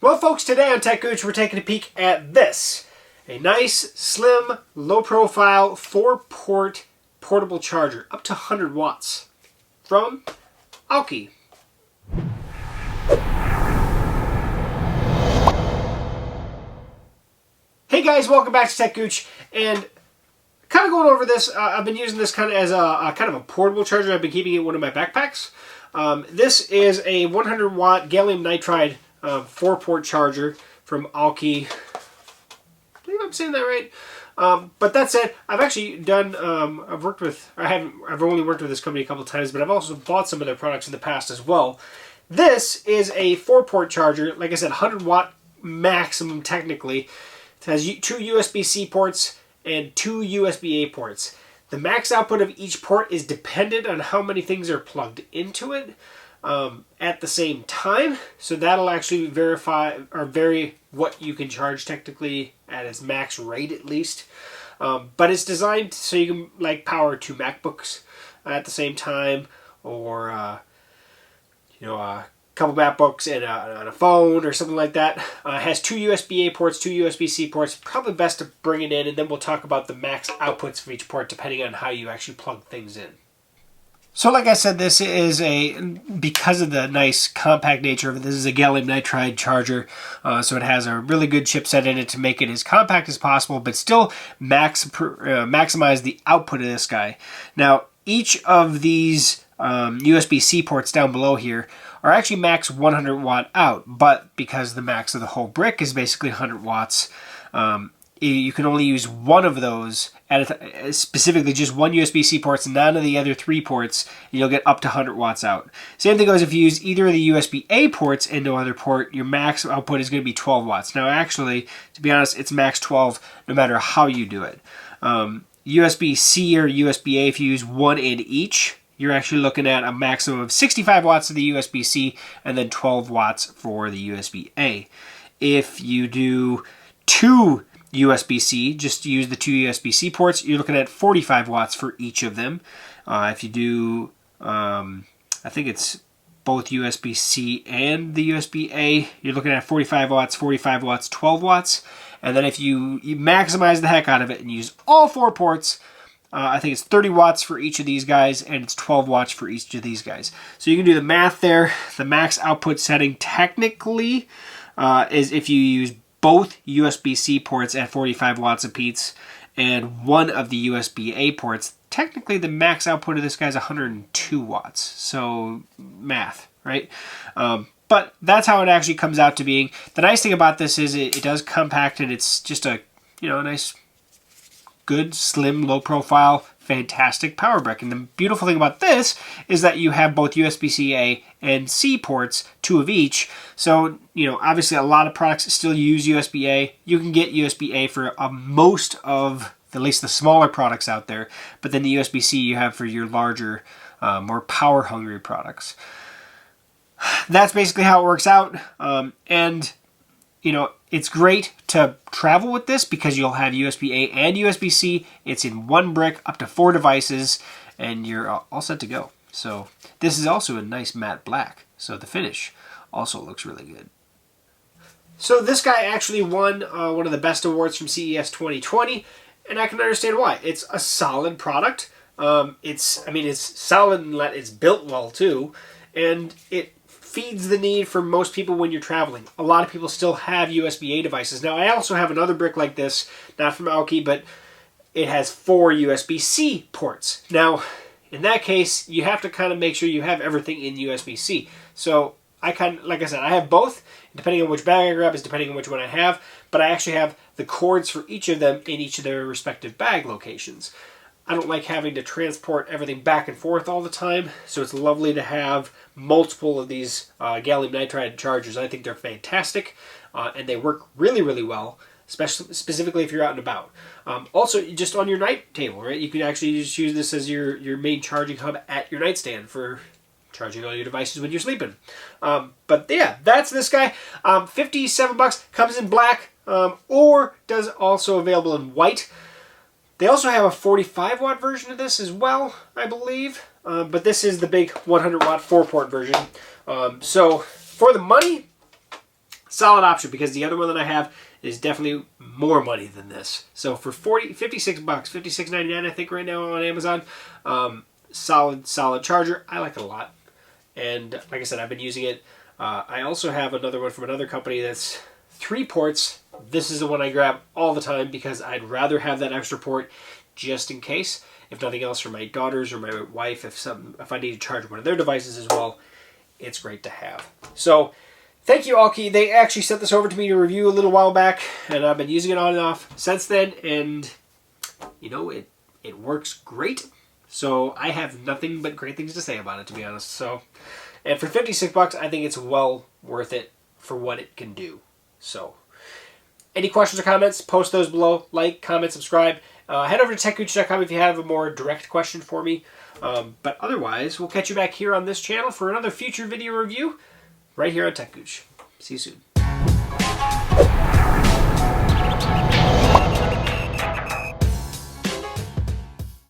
Well, folks, today on techgooch, we're taking a peek at this. A nice, slim, low-profile, 4-port portable charger, up to 100 watts, from Aukey. Hey guys, welcome back to techgooch, and kind of going over this. I've been using this kind of as a kind of a portable charger. I've been keeping it in one of my backpacks. This is a 100-watt gallium nitride 4-port charger from Aukey. I believe I'm saying that right. But that said, I've actually done. I've only worked with this company a couple of times, but I've also bought some of their products in the past as well. This is a 4-port charger. Like I said, 100-watt maximum technically. It has 2 USB-C ports and 2 USB-A ports. The max output of each port is dependent on how many things are plugged into it at the same time. So that'll actually verify or vary what you can charge technically at its max rate at least. But it's designed so you can like power 2 MacBooks at the same time, or a couple MacBooks and on a phone or something like that. It has 2 USB-A ports, 2 USB-C ports. Probably best to bring it in, and then we'll talk about the max outputs for each port depending on how you actually plug things in. So like I said, this is because of the nice compact nature of it, this is a gallium nitride charger. So it has a really good chipset in it to make it as compact as possible, but still maximize the output of this guy. Now, each of these USB-C ports down below here are actually max 100 watt out, but because the max of the whole brick is basically 100 watts, you can only use one of those, specifically just one USB-C ports, none of the other 3 ports, and you'll get up to 100 watts out. Same thing goes if you use either of the USB-A ports and no other port, your max output is going to be 12 watts. Now actually, to be honest, it's max 12 no matter how you do it. USB-C or USB-A, if you use one in each, you're actually looking at a maximum of 65 watts of the USB-C and then 12 watts for the USB-A. If you do 2 USB-C, just use the 2 USB-C ports, you're looking at 45 watts for each of them. If you do, I think it's both USB-C and the USB-A, you're looking at 45 watts, 12 watts. And then if you maximize the heck out of it and use all 4 ports, I think it's 30 watts for each of these guys, and it's 12 watts for each of these guys. So you can do the math there. The max output setting technically is if you use both USB-C ports at 45 watts apiece and one of the USB-A ports. Technically, the max output of this guy is 102 watts. So math, right? But that's how it actually comes out to being. The nice thing about this is it does compact, and it's just a nice, good, slim, low profile, fantastic power brick. And the beautiful thing about this is that you have both USB-C-A and C ports, 2 of each. So, obviously a lot of products still use USB-A. You can get USB-A for most of, at least the smaller products out there. But then the USB-C you have for your larger, more power-hungry products. That's basically how it works out. It's great to travel with this because you'll have USB-A and USB-C. It's in one brick, up to 4 devices, and you're all set to go. So this is also a nice matte black, so the finish also looks really good. So this guy actually won one of the best awards from CES 2020, and I can understand why. It's a solid product. It's solid in that it's built well too, and it feeds the need for most people when you're traveling. A lot of people still have USB-A devices. Now, I also have another brick like this, not from Aukey, but it has 4 USB-C ports. Now, in that case, you have to kind of make sure you have everything in USB-C. So, like I said, I have both. Depending on which bag I grab is depending on which one I have, but I actually have the cords for each of them in each of their respective bag locations. I don't like having to transport everything back and forth all the time, so it's lovely to have multiple of these gallium nitride chargers. I think they're fantastic, and they work really, really well, specifically if you're out and about. Also, just on your night table, right? You can actually just use this as your main charging hub at your nightstand for charging all your devices when you're sleeping. But yeah, that's this guy. $57, comes in black, or does also available in white. They also have a 45 watt version of this as well, I believe. But this is the big 100 watt 4-port version. So for the money, solid option because the other one that I have is definitely more money than this. So for 56 bucks, $56.99 I think right now on Amazon, solid charger. I like it a lot. And like I said, I've been using it. I also have another one from another company that's 3 ports. This is the one I grab all the time because I'd rather have that extra port just in case. If nothing else, for my daughters or my wife, if I need to charge one of their devices as well, it's great to have. So thank you, Aukey. They actually sent this over to me to review a little while back, and I've been using it on and off since then, and you know, it works great. So I have nothing but great things to say about it, to be honest. So, and for 56 bucks, I think it's well worth it for what it can do. So, any questions or comments, post those below. Like, comment, subscribe. Head over to techgooch.com if you have a more direct question for me. But otherwise, we'll catch you back here on this channel for another future video review right here on TechGooch. See you soon.